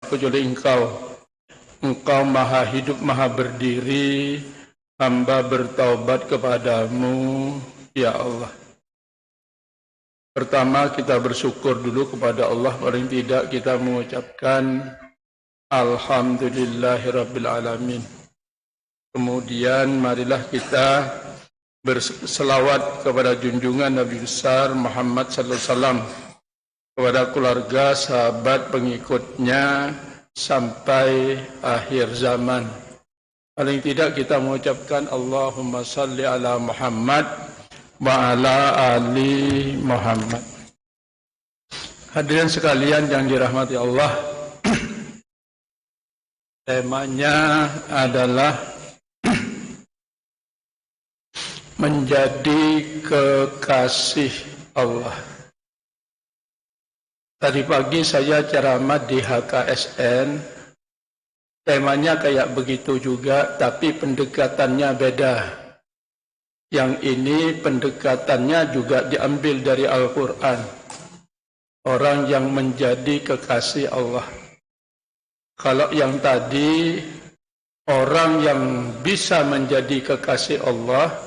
kecuali Engkau. Engkau maha hidup, maha berdiri. Hamba bertaubat kepadamu, ya Allah. Pertama kita bersyukur dulu kepada Allah. Paling tidak kita mengucapkan Alhamdulillahirabbil alamin. Kemudian marilah kita berselawat kepada junjungan Nabi besar Muhammad sallallahu alaihi wasallam, kepada keluarga, sahabat, pengikutnya sampai akhir zaman. Paling tidak kita mengucapkan Allahumma salli ala Muhammad wa ala ali Muhammad. Hadirin sekalian yang dirahmati Allah, temanya adalah menjadi kekasih Allah. Tadi pagi saya ceramah di HKSN. Temanya kayak begitu juga, tapi pendekatannya beda. Yang ini pendekatannya juga diambil dari Al-Quran. Orang yang menjadi kekasih Allah. Kalau yang tadi, orang yang bisa menjadi kekasih Allah,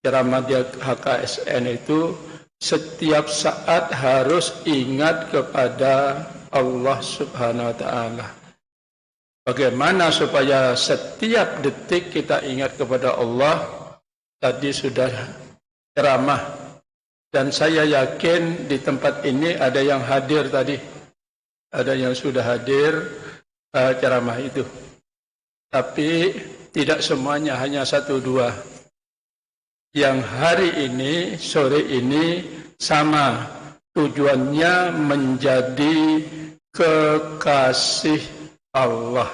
ceramah di HKSN itu, setiap saat harus ingat kepada Allah Subhanahu wa Ta'ala. Bagaimana supaya setiap detik kita ingat kepada Allah? Tadi sudah ceramah, dan saya yakin di tempat ini ada yang hadir tadi, ada yang sudah hadir ceramah itu. Tapi tidak semuanya, hanya 1-2. Yang hari ini, sore ini sama, tujuannya menjadi kekasih Allah.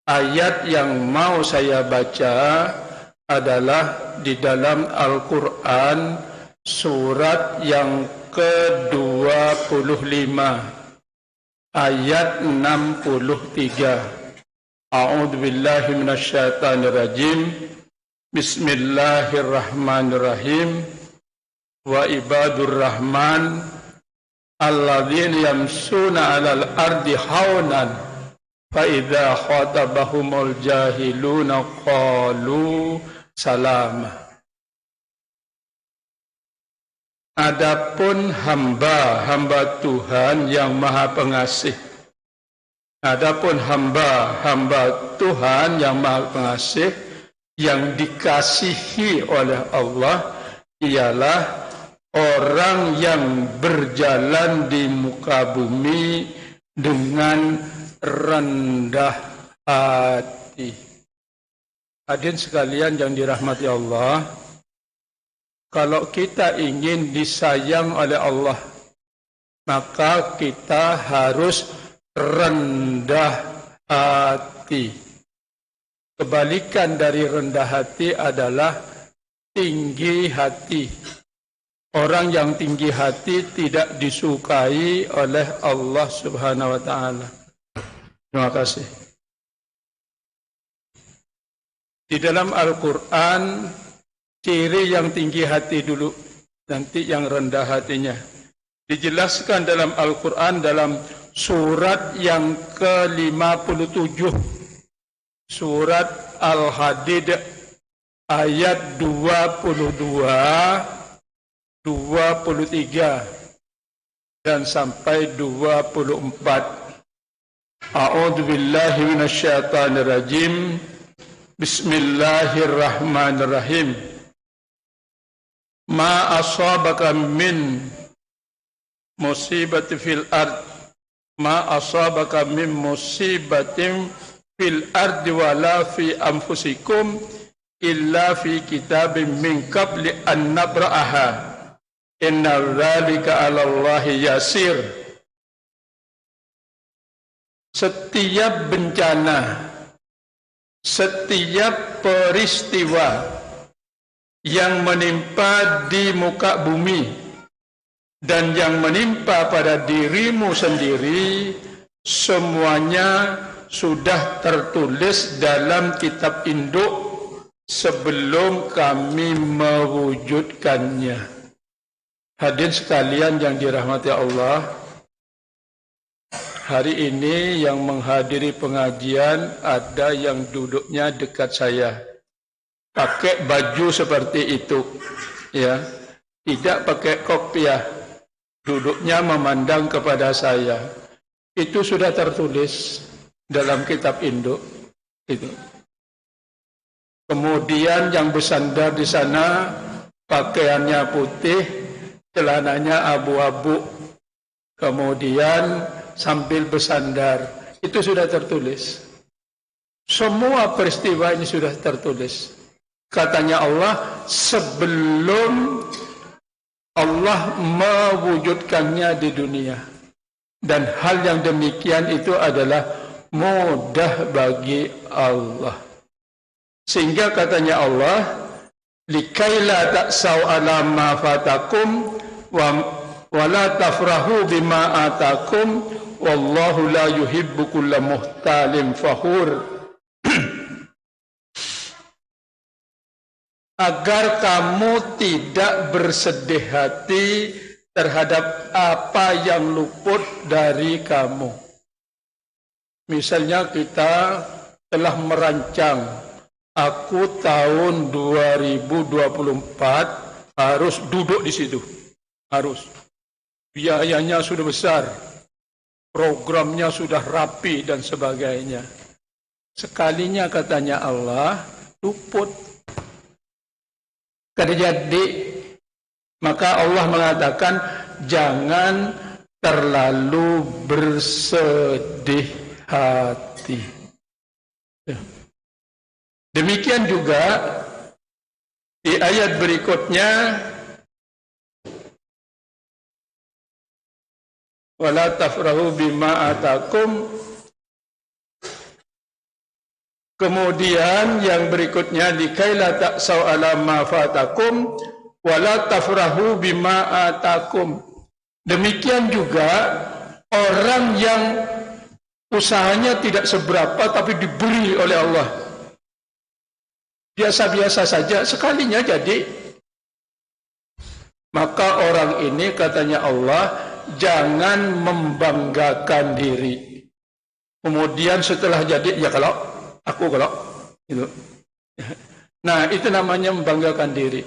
Ayat yang mau saya baca adalah di dalam Al-Quran surat yang ke-25 ayat 63. A'udzu billahi minasyaitonir rajim. Bismillahirrahmanirrahim. Wa ibadur rahman alladzina yamshuna 'alal ardi haunan فَإِذَا خَاطَبَهُمُ الْجَاهِلُونَ قَالُوا سَلَامًا. Adapun hamba Tuhan yang Maha Pengasih. Adapun hamba Tuhan yang Maha Pengasih yang dikasihi oleh Allah ialah orang yang berjalan di muka bumi dengan rendah hati. Hadirin sekalian yang dirahmati Allah, kalau kita ingin disayang oleh Allah, maka kita harus rendah hati. Kebalikan dari rendah hati adalah tinggi hati. Orang yang tinggi hati tidak disukai oleh Allah Subhanahu wa Ta'ala. Terima kasih. Di dalam Al-Quran, ciri yang tinggi hati dulu, nanti yang rendah hatinya. Dijelaskan dalam Al-Quran dalam surat yang ke-57. Surat Al-Hadid ayat 22, 23 dan sampai 24. A'udzu billahi minasyaitonir rajim. Bismillahirrahmanirrahim. Ma asabaka min musibati fil ard, ma asabaka min musibatin fil ardi wala fi anfusikum illa fi kitabim min qabli an nabra'aha. Inna dzalika 'ala Allahi yasir. Setiap bencana, setiap peristiwa yang menimpa di muka bumi dan yang menimpa pada dirimu sendiri, semuanya sudah tertulis dalam kitab induk sebelum kami mewujudkannya. Hadirin sekalian yang dirahmati Allah, hari ini yang menghadiri pengajian ada yang duduknya dekat saya. Pakai baju seperti itu, ya. Tidak pakai kopiah. Duduknya memandang kepada saya. Itu sudah tertulis dalam kitab induk. Itu. Kemudian yang bersandar di sana pakaiannya putih, celananya abu-abu. Kemudian sambil bersandar, itu sudah tertulis. Semua peristiwa ini sudah tertulis. Katanya Allah, sebelum Allah mewujudkannya di dunia. Dan hal yang demikian itu adalah mudah bagi Allah. Sehingga katanya Allah, likaila ta'sau ala ma fatakum wa la tafrahu bima atakum wallahu la yuhibbu kulla muhtalin fakhur. Agar kamu tidak bersedih hati terhadap apa yang luput dari kamu. Misalnya kita telah merancang, aku tahun 2024 harus duduk di situ. Harus. Biayanya sudah besar, programnya sudah rapi dan sebagainya. Sekalinya katanya Allah, luput. Kada jadi, maka Allah mengatakan jangan terlalu bersedih hati. Demikian juga di ayat berikutnya, wala tafrahu bima atakum. Kemudian yang berikutnya, likaila ta'sau ala ma fatakum wala tafrahu bima atakum. Demikian juga orang yang usahanya tidak seberapa tapi diberi oleh Allah. Biasa-biasa saja, sekalinya jadi. Maka orang ini katanya Allah, jangan membanggakan diri. Kemudian setelah jadi, ya kalau itu. Nah, itu namanya membanggakan diri.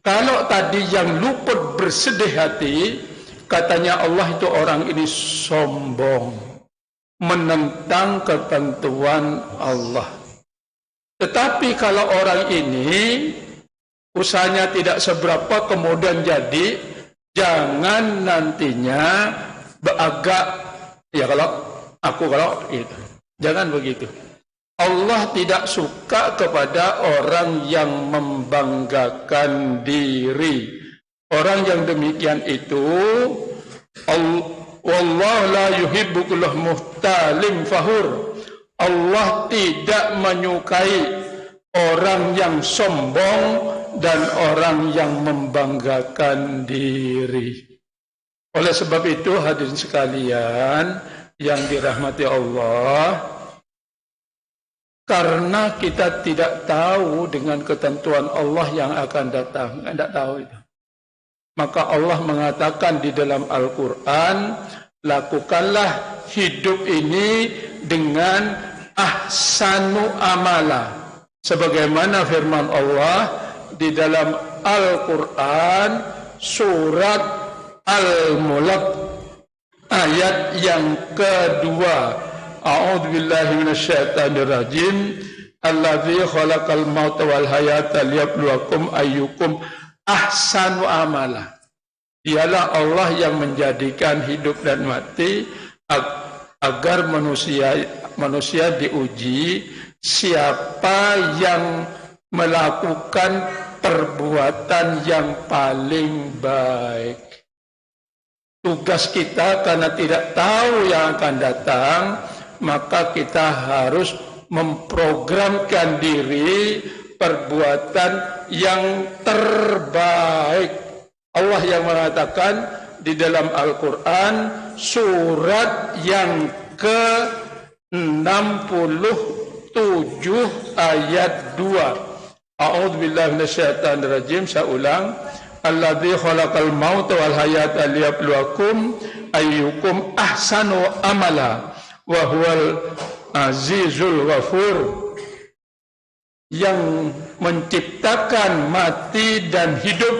Kalau tadi yang luput bersedih hati, katanya Allah itu orang ini sombong, menentang ketentuan Allah. Tetapi kalau orang ini usahanya tidak seberapa kemudian jadi, jangan nantinya beragak, ya kalau itu. Jangan begitu. Allah tidak suka kepada orang yang membanggakan diri. Orang yang demikian itu, wallahu la yuhibbu kulla muhtalin fakhur. Allah tidak menyukai orang yang sombong dan orang yang membanggakan diri. Oleh sebab itu hadirin sekalian yang dirahmati Allah, karena kita tidak tahu dengan ketentuan Allah yang akan datang, tidak tahu itu. Maka Allah mengatakan di dalam Al-Quran, lakukanlah hidup ini dengan ahsanu amala. Sebagaimana firman Allah di dalam Al-Quran surat Al-Mulk ayat yang kedua. A'udzu billahi minasyaitonir rajim. Allazi khalaqal mauta wal hayata liyabluwakum ayyukum ahsanu amala. Dialah Allah yang menjadikan hidup dan mati agar manusia diuji siapa yang melakukan perbuatan yang paling baik. Tugas kita karena tidak tahu yang akan datang, maka kita harus memprogramkan diri perbuatan yang terbaik. Allah yang mengatakan di dalam Al-Quran surat yang ke-67 ayat 2. A'udzu billahi minasyaitonir rajim. Saya ulang. alladzi khalaqal mauta wal hayata liyabluwakum ayyukum ahsanu amala wa huwal azizul ghafur, yang menciptakan mati dan hidup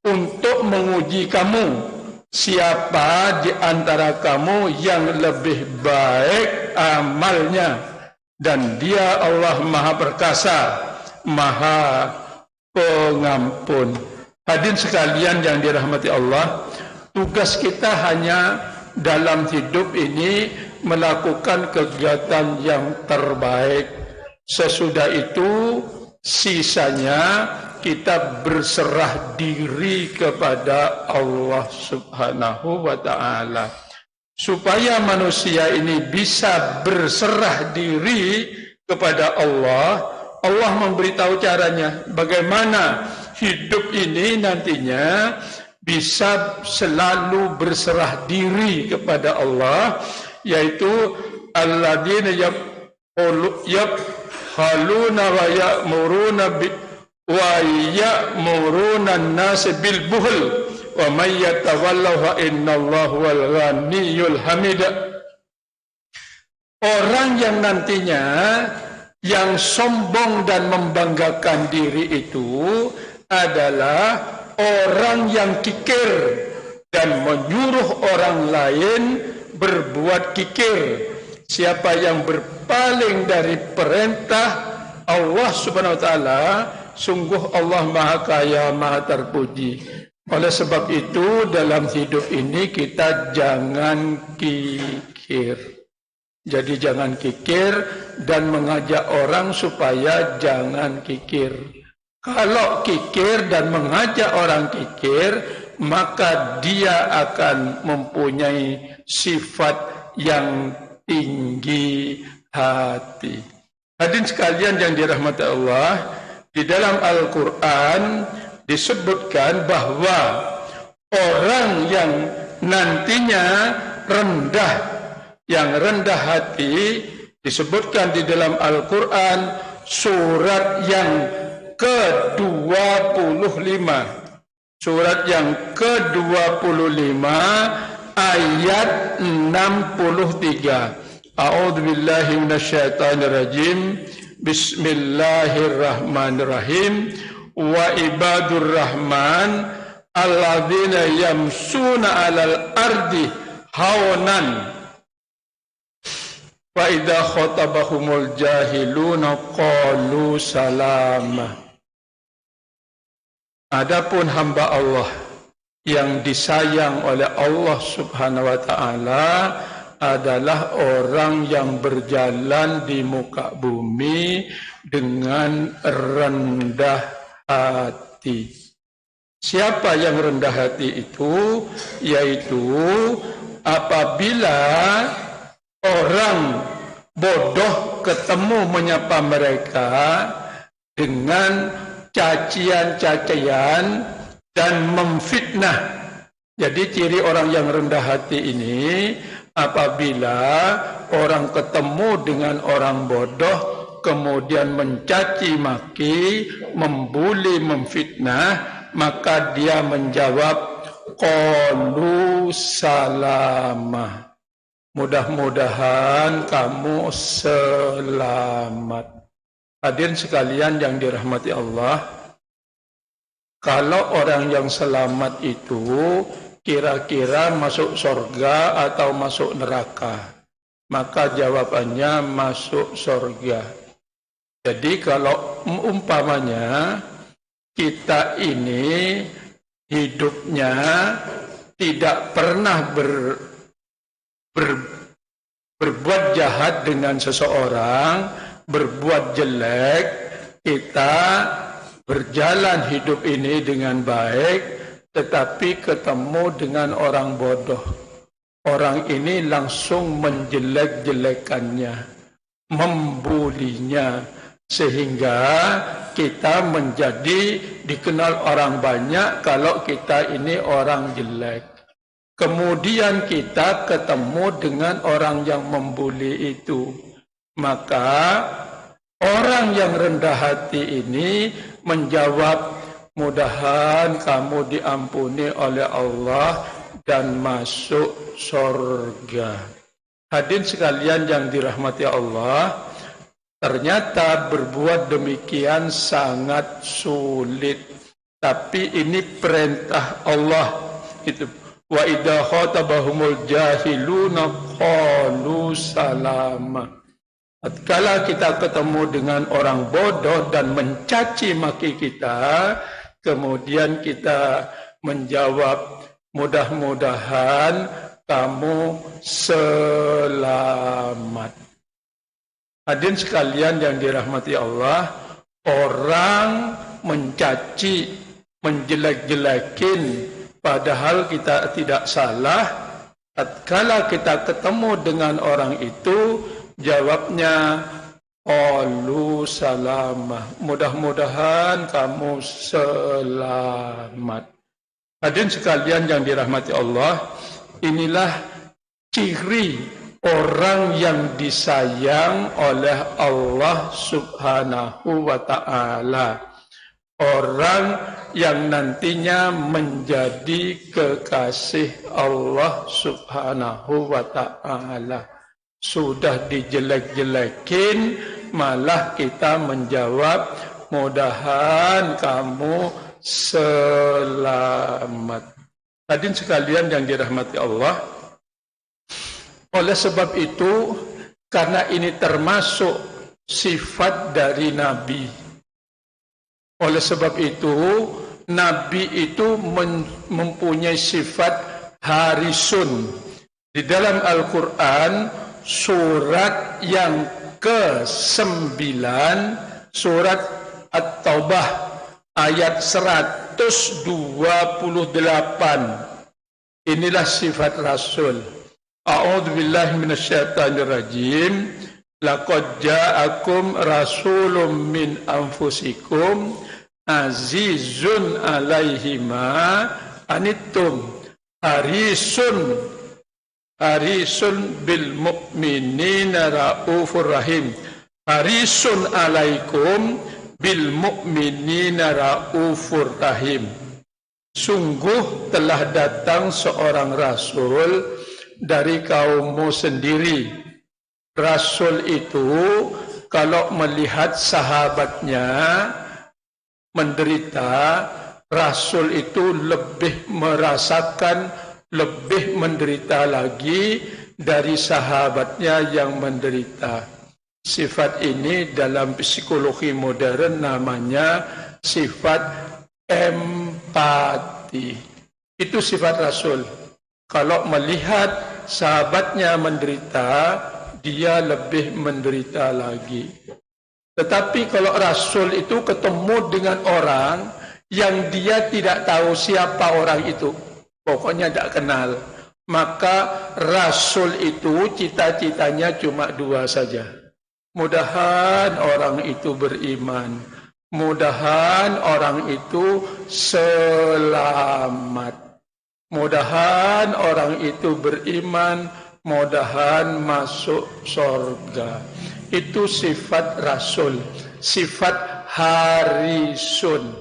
untuk menguji kamu, siapa di antara kamu yang lebih baik amalnya, dan Dia Allah Maha Perkasa, Maha Pengampun. Hadirin sekalian yang dirahmati Allah, tugas kita hanya dalam hidup ini melakukan kegiatan yang terbaik. Sesudah itu sisanya kita berserah diri kepada Allah Subhanahu wa ta'ala. Supaya manusia ini bisa berserah diri kepada Allah, Allah memberitahu caranya bagaimana hidup ini nantinya bisa selalu berserah diri kepada Allah, yaitu alladzina yabkhaluna wa ya'muruna an-nas bil buhl wa may yatawalla fa innallaha wal ghaniyyul hamid. Orang yang nantinya yang sombong dan membanggakan diri itu adalah orang yang kikir dan menyuruh orang lain berbuat kikir. Siapa yang berpaling dari perintah Allah Subhanahu wa ta'ala, sungguh Allah Maha Kaya, Maha Terpuji. Oleh sebab itu dalam hidup ini kita jangan kikir. Jadi jangan kikir dan mengajak orang supaya jangan kikir. Kalau kikir dan mengajak orang kikir, maka dia akan mempunyai sifat yang tinggi hati. Hadirin sekalian yang dirahmati Allah, di dalam Al-Quran disebutkan bahwa orang yang nantinya rendah hati, disebutkan di dalam Al-Quran surat yang ke-25. Surat yang ke-25 ayat 63. A'udzubillahi minasyaitonirrajim. Bismillahirrahmanirrahim. Wa ibadur rahman alladzina yamsuna 'alal ardi haunan wa idza khatabahumul jahiluna qalu salama. Adapun hamba Allah yang disayang oleh Allah Subhanahu wa ta'ala adalah orang yang berjalan di muka bumi dengan rendah hati. Siapa yang rendah hati itu? Yaitu apabila orang bodoh ketemu menyapa mereka dengan cacian-cacian dan memfitnah. Jadi ciri orang yang rendah hati ini apabila orang ketemu dengan orang bodoh kemudian mencaci maki, membuli, memfitnah, maka dia menjawab qalu salama. Mudah-mudahan kamu selamat. Hadirin sekalian yang dirahmati Allah, kalau orang yang selamat itu kira-kira masuk surga atau masuk neraka, maka jawabannya masuk surga. Jadi kalau umpamanya kita ini hidupnya tidak pernah berbuat jahat dengan seseorang, berbuat jelek, kita berjalan hidup ini dengan baik, tetapi ketemu dengan orang bodoh. Orang ini langsung menjelek-jelekannya, membulinya, sehingga kita menjadi dikenal orang banyak kalau kita ini orang jelek. Kemudian kita ketemu dengan orang yang membuli itu. Maka orang yang rendah hati ini menjawab Mudahan kamu diampuni oleh Allah dan masuk surga. Hadirin sekalian yang dirahmati Allah, ternyata berbuat demikian sangat sulit. Tapi ini perintah Allah. Itu wa idza khatabahumul jahiluna qalu salama. Tatkala kita ketemu dengan orang bodoh dan mencaci maki kita, kemudian kita menjawab, mudah-mudahan kamu selamat. Hadirin sekalian yang dirahmati Allah, orang mencaci, menjelek-jelekin, padahal kita tidak salah. Tatkala kita ketemu dengan orang itu, jawabnya qalu salamah, mudah-mudahan kamu selamat. Hadirin sekalian yang dirahmati Allah, inilah ciri orang yang disayang oleh Allah Subhanahu wa ta'ala. Orang yang nantinya menjadi kekasih Allah Subhanahu wa ta'ala. Sudah dijelek-jelekin, malah kita menjawab, mudahan kamu selamat. Hadirin sekalian yang dirahmati Allah, oleh sebab itu, karena ini termasuk sifat dari Nabi, oleh sebab itu, Nabi itu mempunyai sifat harisun. Di dalam Al-Quran, surat yang ke-9, surat At-Taubah, ayat 128. Inilah sifat Rasul. A'udzu billahi minasyaitonir rajim. Laqad ja'akum rasulun min anfusikum azizun 'alaihi ma anittum harisun bil mu'minina raufur rahim. Harisun 'alaikum bil mu'minina raufur rahim. Sungguh telah datang seorang rasul dari kaummu sendiri. Rasul itu kalau melihat sahabatnya menderita, Rasul itu lebih merasakan, lebih menderita lagi dari sahabatnya yang menderita. Sifat ini dalam psikologi modern namanya sifat empati. Itu sifat Rasul. Kalau melihat sahabatnya menderita, dia lebih menderita lagi. Tetapi kalau Rasul itu ketemu dengan orang yang dia tidak tahu siapa orang itu, pokoknya tidak kenal, maka Rasul itu cita-citanya cuma dua saja. Mudahan orang itu beriman, mudahan orang itu selamat, mudahan orang itu beriman, mudahan masuk surga. Itu sifat Rasul, sifat harisun.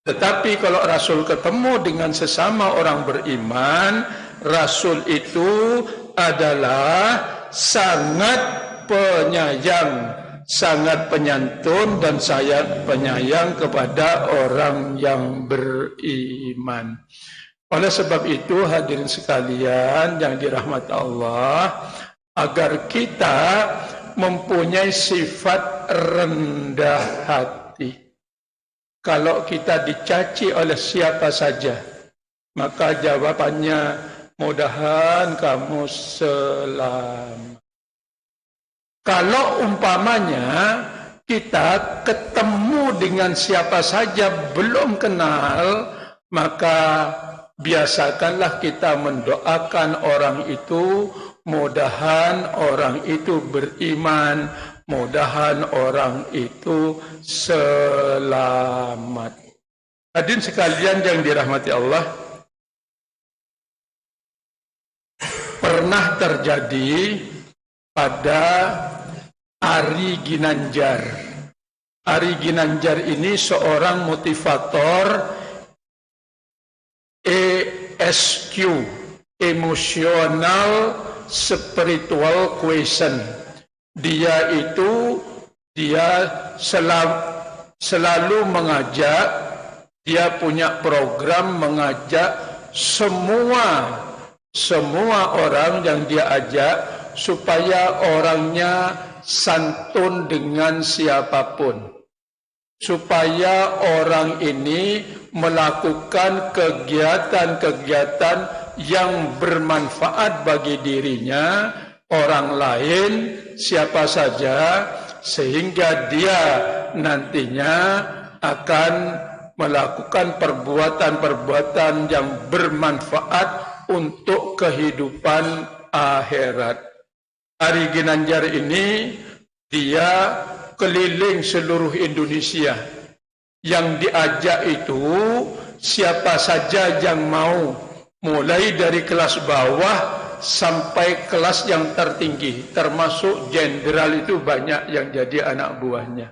Tetapi kalau Rasul ketemu dengan sesama orang beriman, Rasul itu adalah sangat penyayang, sangat penyantun dan sangat penyayang kepada orang yang beriman. Oleh sebab itu, hadirin sekalian yang dirahmati Allah, agar kita mempunyai sifat rendah hati. Kalau kita dicaci oleh siapa saja, maka jawabannya, mudahan kamu selamat. Kalau umpamanya kita ketemu dengan siapa saja belum kenal, maka biasakanlah kita mendoakan orang itu, mudahan orang itu beriman, mudahan orang itu selamat. Hadirin sekalian yang dirahmati Allah, pernah terjadi pada Ari Ginanjar. Ari Ginanjar ini seorang motivator ESQ, Emotional Spiritual Quotient. Dia selalu mengajak, dia punya program mengajak semua orang yang dia ajak supaya orangnya santun dengan siapapun. Supaya orang ini melakukan kegiatan-kegiatan yang bermanfaat bagi dirinya, orang lain, siapa saja, sehingga dia nantinya akan melakukan perbuatan-perbuatan yang bermanfaat untuk kehidupan akhirat. Ari Ginanjar ini dia keliling seluruh Indonesia. Yang diajak itu siapa saja yang mau, mulai dari kelas bawah sampai kelas yang tertinggi, termasuk jenderal itu banyak yang jadi anak buahnya.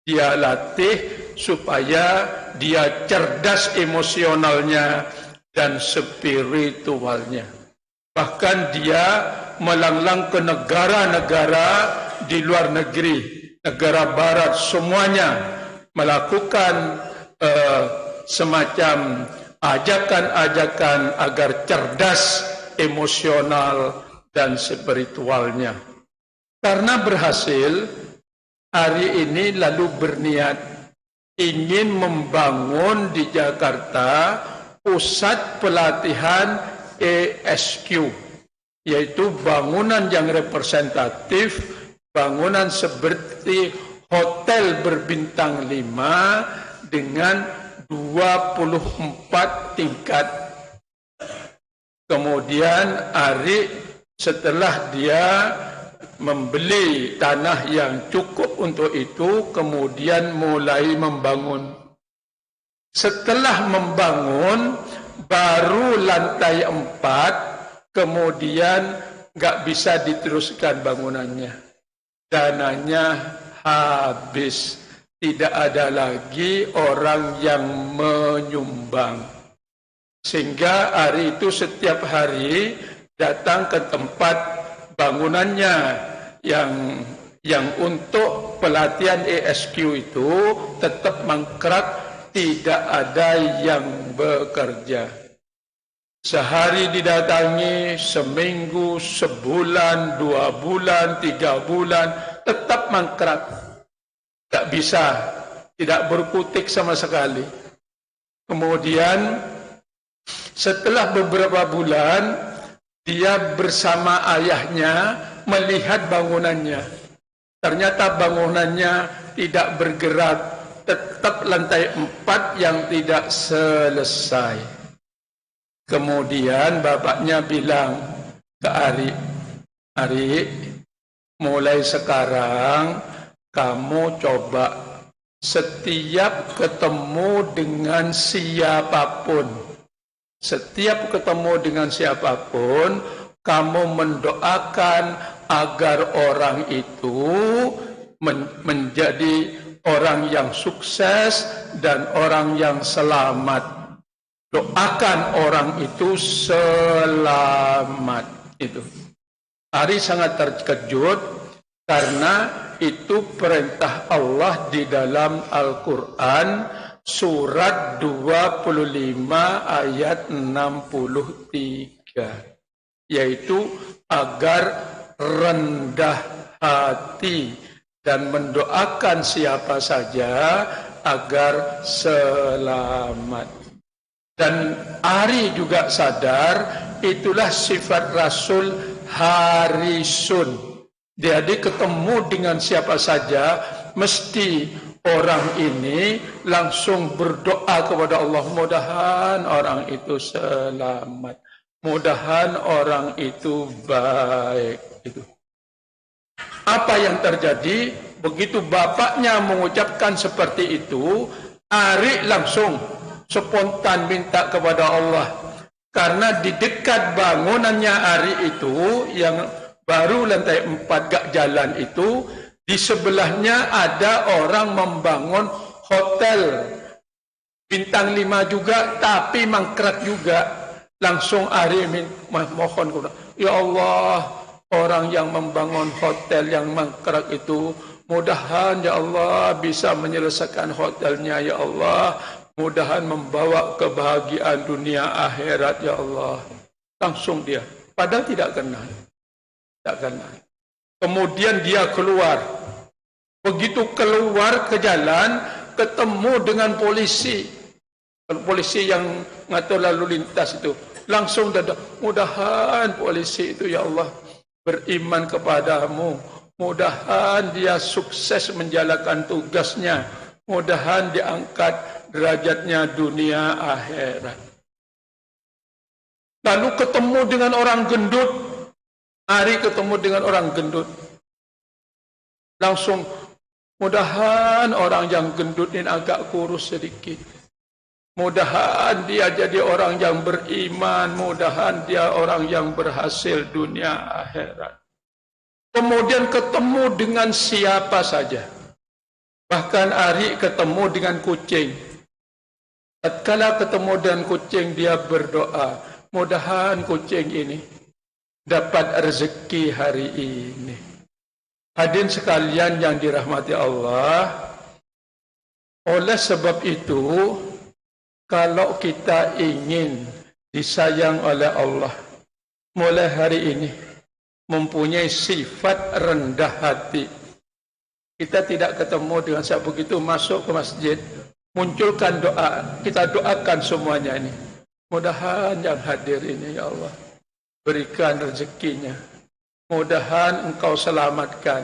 Dia latih supaya dia cerdas emosionalnya dan spiritualnya. Bahkan dia melanglang ke negara-negara di luar negeri, negara barat, semuanya melakukan semacam ajakan-ajakan agar cerdas emosional dan spiritualnya. Karena berhasil, hari ini lalu berniat ingin membangun di Jakarta pusat pelatihan ESQ, yaitu bangunan yang representatif, bangunan seperti hotel berbintang 5 dengan 24 tingkat. Kemudian Ari setelah dia membeli tanah yang cukup untuk itu, kemudian mulai membangun. Setelah membangun, baru lantai 4, kemudian nggak bisa diteruskan bangunannya. Dananya habis, tidak ada lagi orang yang menyumbang. Sehingga hari itu setiap hari datang ke tempat bangunannya yang untuk pelatihan ESQ itu tetap mangkrak, tidak ada yang bekerja. Sehari didatangi, seminggu, sebulan, 2 bulan, 3 bulan, tetap mangkrak. Tak bisa, tidak berkutik sama sekali. Kemudian setelah beberapa bulan, dia bersama ayahnya melihat bangunannya. Ternyata bangunannya tidak bergerak, tetap lantai 4 yang tidak selesai. Kemudian bapaknya bilang ke Ari, mulai sekarang kamu coba setiap ketemu dengan siapapun, kamu mendoakan agar orang itu menjadi orang yang sukses dan orang yang selamat. Doakan orang itu selamat. Itu. Ari sangat terkejut karena itu perintah Allah di dalam Al-Quran surat 25 ayat 63, yaitu agar rendah hati dan mendoakan siapa saja agar selamat. Dan Ari juga sadar itulah sifat Rasul harisun. Jadi ketemu dengan siapa saja mesti orang ini langsung berdoa kepada Allah, mudahan orang itu selamat, mudahan orang itu baik. Itu. Apa yang terjadi? Begitu bapaknya mengucapkan seperti itu, Ari langsung spontan minta kepada Allah. Karena di dekat bangunannya Ari itu, yang baru lantai 4 gak jalan itu, Di sebelahnya ada orang membangun hotel bintang 5 juga, tapi mangkrak juga. Langsung Ari mohon kepada, ya Allah, orang yang membangun hotel yang mangkrak itu, mudahan ya Allah bisa menyelesaikan hotelnya ya Allah, mudahan membawa kebahagiaan dunia akhirat ya Allah. Langsung dia, padahal tidak kenal. Kemudian dia keluar. Begitu keluar ke jalan, ketemu dengan polisi. Polisi yang ngatur lalu lintas itu. Langsung dadak, mudahan polisi itu ya Allah beriman kepadamu. Mudahan dia sukses menjalankan tugasnya. Mudahan diangkat derajatnya dunia akhirat. Lalu ketemu dengan orang gendut. Ari ketemu dengan orang gendut. Langsung, mudahan orang yang gendut ini agak kurus sedikit. Mudahan dia jadi orang yang beriman. Mudahan dia orang yang berhasil dunia akhirat. Kemudian ketemu dengan siapa saja. Bahkan Ari ketemu dengan kucing. Tatkala ketemu dengan kucing, dia berdoa, mudahan kucing ini dapat rezeki hari ini. Hadirin sekalian yang dirahmati Allah, oleh sebab itu, kalau kita ingin disayang oleh Allah, mulai hari ini mempunyai sifat rendah hati. Kita tidak ketemu dengan siapa begitu masuk ke masjid, munculkan doa, kita doakan semuanya ini. Mudahan yang hadir ini ya Allah, berikan rezekinya. Mudahan engkau selamatkan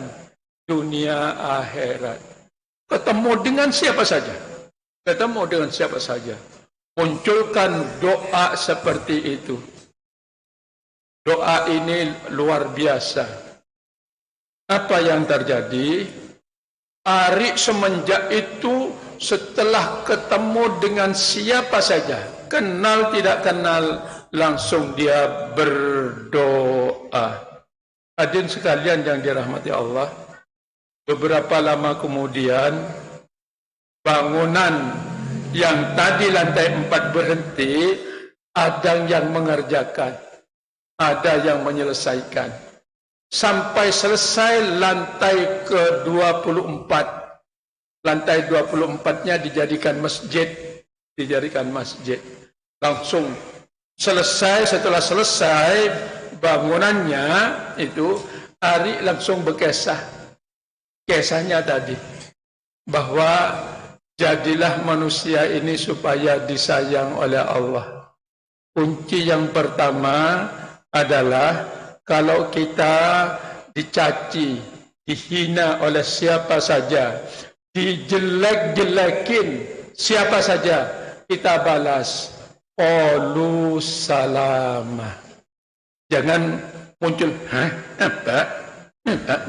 dunia akhirat. Ketemu dengan siapa saja. Ketemu dengan siapa saja. Munculkan doa seperti itu. Doa ini luar biasa. Apa yang terjadi? Ari semenjak itu setelah ketemu dengan siapa saja, kenal tidak kenal, langsung dia berdoa. Hadirin sekalian yang dirahmati Allah, beberapa lama kemudian bangunan yang tadi lantai 4 berhenti, ada yang mengerjakan, ada yang menyelesaikan. Sampai selesai lantai ke-24. Lantai 24-nya dijadikan masjid. Langsung selesai, setelah selesai bangunannya itu, Ari langsung berkisah. Kisahnya tadi, bahwa jadilah manusia ini supaya disayang oleh Allah. Kunci yang pertama adalah kalau kita dicaci, dihina oleh siapa saja, dijelek-jelekin siapa saja, kita balas qalu salama. Jangan muncul apa?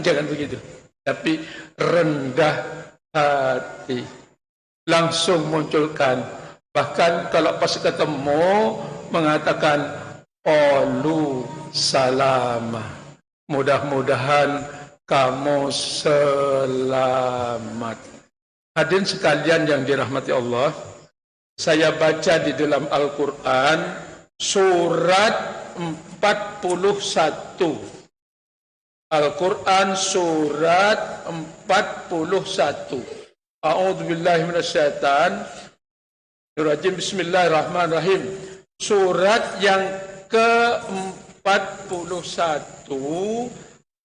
Jangan begitu. Tapi rendah hati. Langsung munculkan. Bahkan kalau pas ketemu mengatakan qalu salama. Mudah-mudahan kamu selamat. Hadirin sekalian yang dirahmati Allah, saya baca di dalam Al-Quran surat 41. Al-Quran surat 41. A'udzubillahi minasyaitanir-rajim. Bismillahirrahmanirrahim. Surat yang ke-41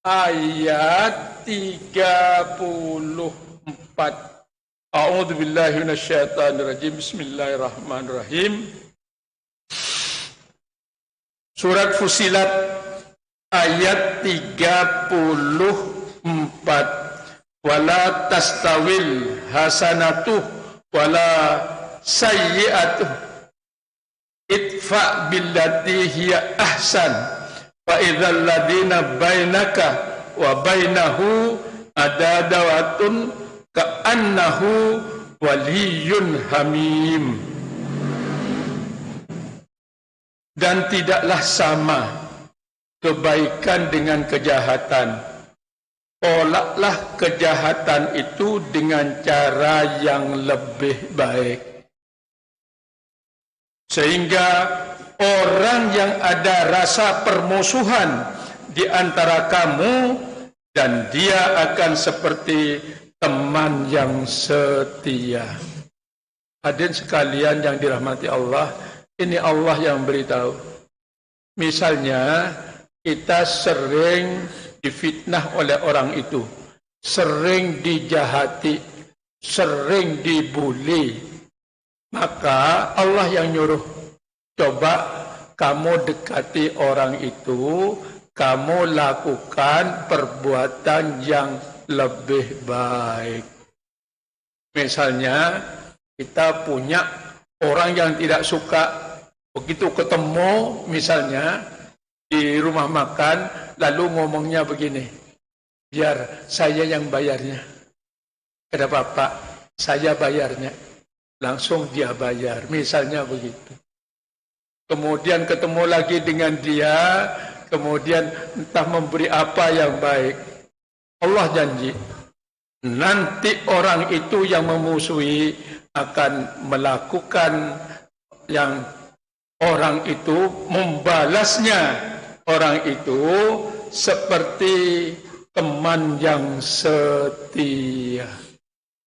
ayat 34. A'udzubillahi minasyaitanir-rajim. Bismillahirrahmanirrahim. Surat Fusilat ayat 34. Wala tastawil hasanatuh wala sayyi'atuh idfa billati hiya ahsan fa idzal ladina bainaka wa bainahu adadawatun ka'annahu waliyyun hamim. Dan tidaklah sama kebaikan dengan kejahatan, tolaklah kejahatan itu dengan cara yang lebih baik. Sehingga orang yang ada rasa permusuhan di antara kamu dan dia akan seperti teman yang setia. Hadirin sekalian yang dirahmati Allah, ini Allah yang beritahu. Misalnya kita sering difitnah oleh orang itu, sering dijahati, sering dibuli, maka Allah yang nyuruh, coba kamu dekati orang itu, kamu lakukan perbuatan yang lebih baik. Misalnya kita punya orang yang tidak suka, begitu ketemu misalnya di rumah makan, lalu ngomongnya begini, biar saya yang bayarnya. Kata bapak, saya bayarnya. Langsung dia bayar, misalnya begitu. Kemudian ketemu lagi dengan dia, kemudian entah memberi apa yang baik. Allah janji, nanti orang itu yang memusuhi akan melakukan yang orang itu membalasnya. Orang itu seperti teman yang setia.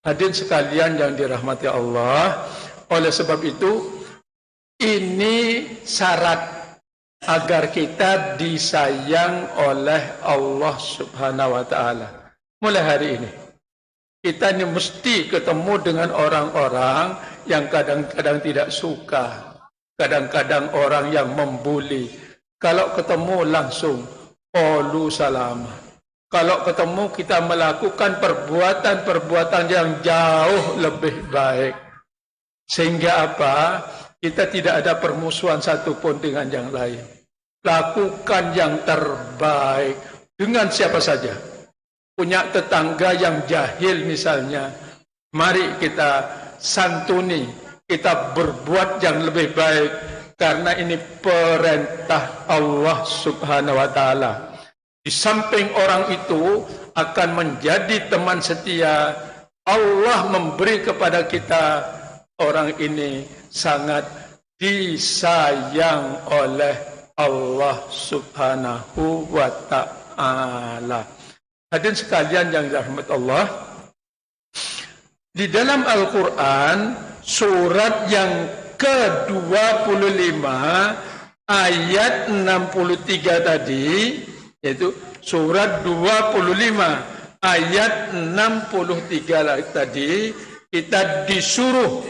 Hadirin sekalian yang dirahmati Allah, oleh sebab itu ini syarat agar kita disayang oleh Allah Subhanahu wa taala. Mulai hari ini kita ini mesti ketemu dengan orang-orang yang kadang-kadang tidak suka, kadang-kadang orang yang membuli. Kalau ketemu langsung qalu salama. Kalau ketemu kita melakukan perbuatan-perbuatan yang jauh lebih baik. Sehingga apa? Kita tidak ada permusuhan satupun dengan yang lain. Lakukan yang terbaik dengan siapa saja. Punya tetangga yang jahil misalnya, mari kita santuni, kita berbuat yang lebih baik, karena ini perintah Allah Subhanahu wa taala. Di samping orang itu akan menjadi teman setia, Allah memberi kepada kita orang ini sangat disayang oleh Allah Subhanahu wa taala. Hadirin sekalian yang dirahmati Allah, di dalam Al-Quran surat yang ke-25 ayat 63 tadi, yaitu surat 25 ayat 63 tadi, kita disuruh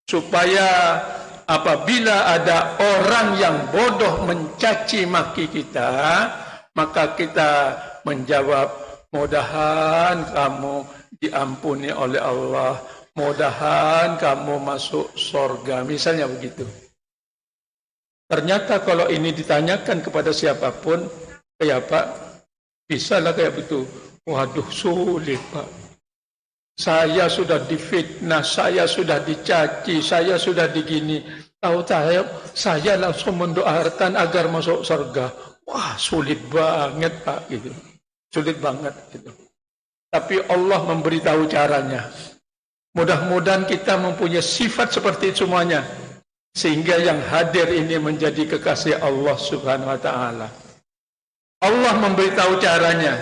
supaya apabila ada orang yang bodoh mencaci maki kita, maka kita menjawab, mudahan kamu diampuni oleh Allah, mudahan kamu masuk surga, misalnya begitu. Ternyata kalau ini ditanyakan kepada siapapun, kayak Pak, bisalah kayak begitu. Waduh, sulit Pak. Saya sudah difitnah, saya sudah dicaci, saya sudah digini. Tahu-tahu saya langsung mendoakan agar masuk surga. Wah, sulit banget Pak, gitu. Sulit banget gitu. Tapi Allah memberitahu caranya. Mudah-mudahan kita mempunyai sifat seperti itu semuanya, sehingga yang hadir ini menjadi kekasih Allah Subhanahu wa taala. Allah memberitahu caranya,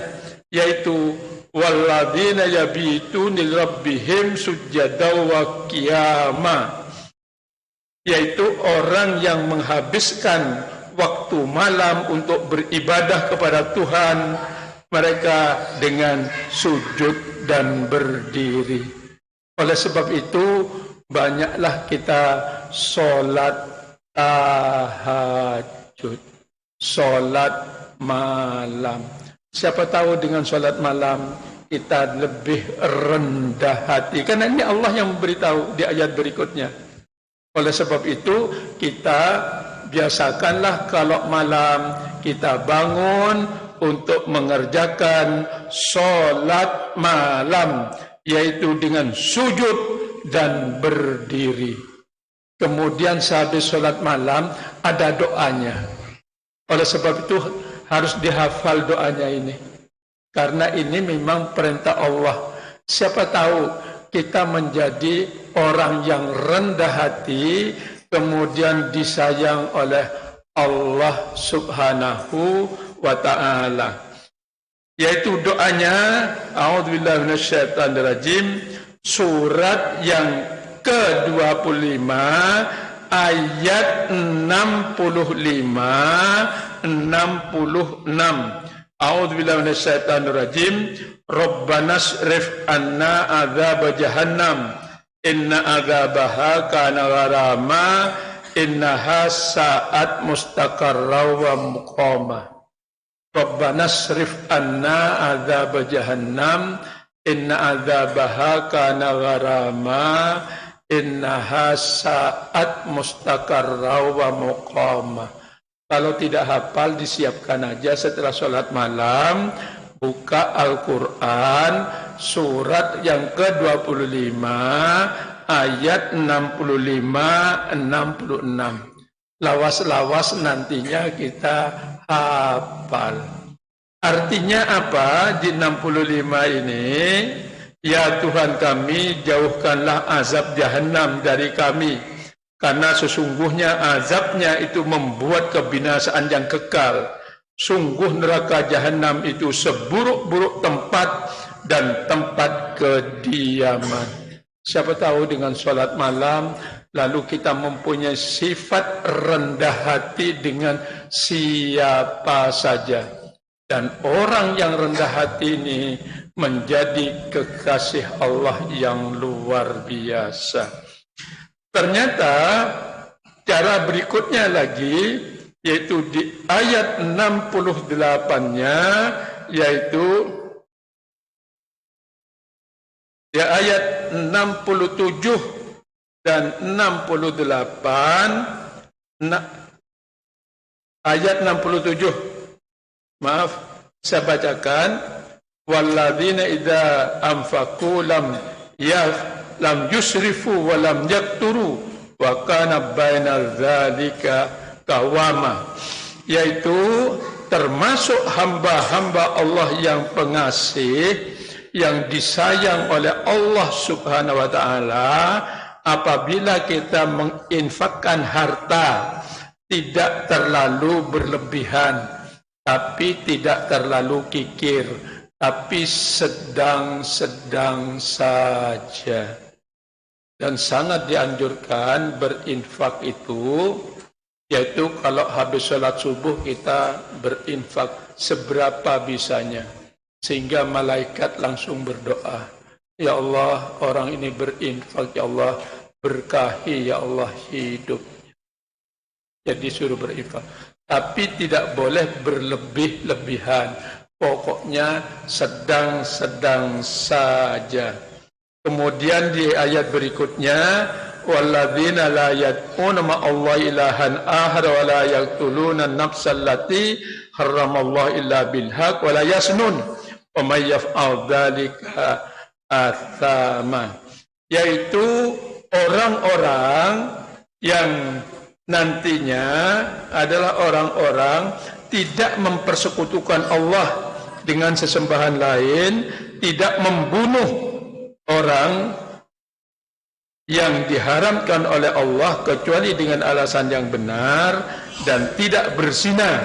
yaitu walladzina yabituna lirabbihim sujada wa qiyama, yaitu orang yang menghabiskan waktu malam untuk beribadah kepada Tuhan mereka dengan sujud dan berdiri. Oleh sebab itu, banyaklah kita sholat tahajud, sholat malam. Siapa tahu dengan sholat malam kita lebih rendah hati. Karena ini Allah yang memberitahu di ayat berikutnya. Oleh sebab itu, kita biasakanlah kalau malam kita bangun untuk mengerjakan sholat malam, yaitu dengan sujud dan berdiri. Kemudian sehabis sholat malam ada doanya. Oleh sebab itu harus dihafal doanya ini. Karena ini memang perintah Allah. Siapa tahu kita menjadi orang yang rendah hati, kemudian disayang oleh Allah Subhanahu wa ta'ala. Yaitu doanya, a'udzubillahi minasyaitonirrajim, surat yang ke-25 ayat 65 66. A'udzubillahi minasyaitonirrajim. Rabbana srif anna adzab jahannam inna adzabaha kana gharama innaha sa'at mustaqarra wa muqama. Rabbana srif anna adzab jahannam inna adzabaha kana gharama innaha sa'at mustaqarra wa muqama. Kalau tidak hafal disiapkan aja setelah sholat malam, buka Al-Quran surat yang ke-25 ayat 65-66. Lawas-lawas nantinya kita hafal. Artinya apa di 65 ini? Ya Tuhan kami, jauhkanlah azab jahannam dari kami. Karena sesungguhnya azabnya itu membuat kebinasaan yang kekal. Sungguh neraka jahanam itu seburuk-buruk tempat dan tempat kediaman. Siapa tahu dengan sholat malam, lalu kita mempunyai sifat rendah hati dengan siapa saja. Dan orang yang rendah hati ini menjadi kekasih Allah yang luar biasa. Ternyata cara berikutnya lagi, yaitu di ayat 68-nya, yaitu di ayat 67 dan 68, ayat 67, maaf, saya bacakan, walladzina idza anfaqu lam yusrifu wa lam yakturu wa kana bainal dzalika qawama, yaitu termasuk hamba-hamba Allah yang pengasih, yang disayang oleh Allah Subhanahu wa ta'ala. Apabila kita menginfakkan harta, tidak terlalu berlebihan, tapi tidak terlalu kikir, tapi sedang-sedang saja. Dan sangat dianjurkan berinfak itu, yaitu kalau habis sholat subuh kita berinfak seberapa bisanya, sehingga malaikat langsung berdoa, ya Allah, orang ini berinfak, ya Allah berkahi, ya Allah hidupnya. Jadi suruh berinfak, tapi tidak boleh berlebih-lebihan, pokoknya sedang-sedang saja. Kemudian di ayat berikutnya, walladzina la yad'una ma'allahi ilahan ahad wa la yaqtuluna an-nafsal lati harramallahu illa bil haqq wa la yasnun wa may yaf'al dzalika atsama, yaitu orang-orang yang nantinya adalah orang-orang tidak mempersekutukan Allah dengan sesembahan lain, tidak membunuh orang yang diharamkan oleh Allah kecuali dengan alasan yang benar, dan tidak berzina.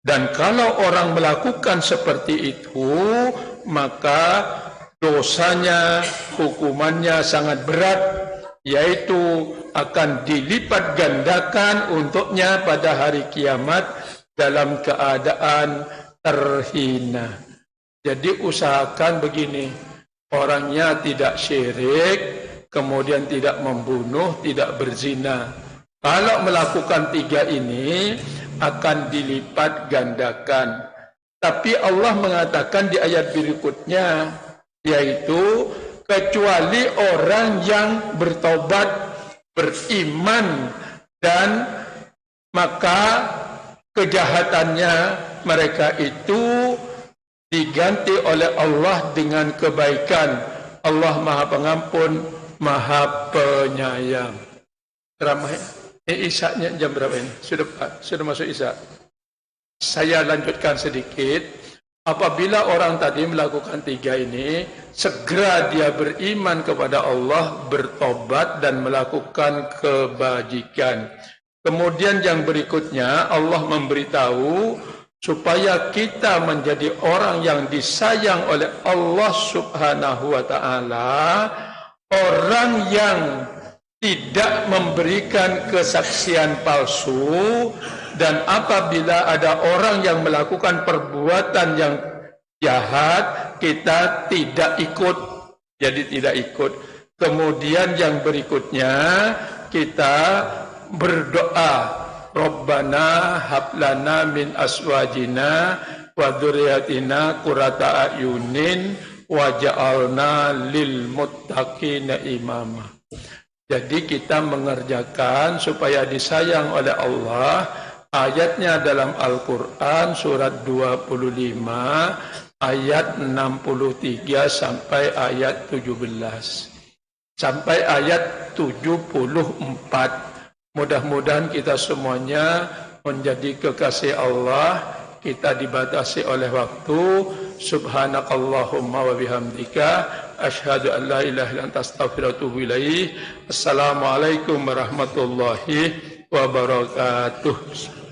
Dan kalau orang melakukan seperti itu, maka dosanya, hukumannya sangat berat, yaitu akan dilipat gandakan untuknya pada hari kiamat dalam keadaan terhina. Jadi usahakan begini, orangnya tidak syirik, kemudian tidak membunuh, tidak berzina. Kalau melakukan tiga ini akan dilipat gandakan. Tapi Allah mengatakan di ayat berikutnya, yaitu kecuali orang yang bertobat, beriman, dan maka kejahatannya mereka itu diganti oleh Allah dengan kebaikan. Allah Maha Pengampun, Maha Penyayang. Ramai. Isya-nya jam berapa ini? Sudah masuk Isya. Saya lanjutkan sedikit. Apabila orang tadi melakukan tiga ini, segera dia beriman kepada Allah, bertobat dan melakukan kebajikan. Kemudian yang berikutnya Allah memberitahu supaya kita menjadi orang yang disayang oleh Allah Subhanahu wa taala, orang yang tidak memberikan kesaksian palsu, dan apabila ada orang yang melakukan perbuatan yang jahat, kita tidak ikut, jadi tidak ikut. Kemudian yang berikutnya kita berdoa, Rabbana hablana min aswajina wa dzurriyyatina qurrata a'yunin waj'alna lil muttaqina imama. Jadi kita mengerjakan supaya disayang oleh Allah. Ayatnya dalam Al-Quran surat 25 ayat 63 sampai ayat 17 sampai ayat 74. Mudah-mudahan kita semuanya menjadi kekasih Allah. Kita dibatasi oleh waktu. Subhanakallahumma wa bihamdika asyhadu an la ilaha illa anta astaghfiruka wa atubu ilaik. Assalamualaikum warahmatullahi wabarakatuh.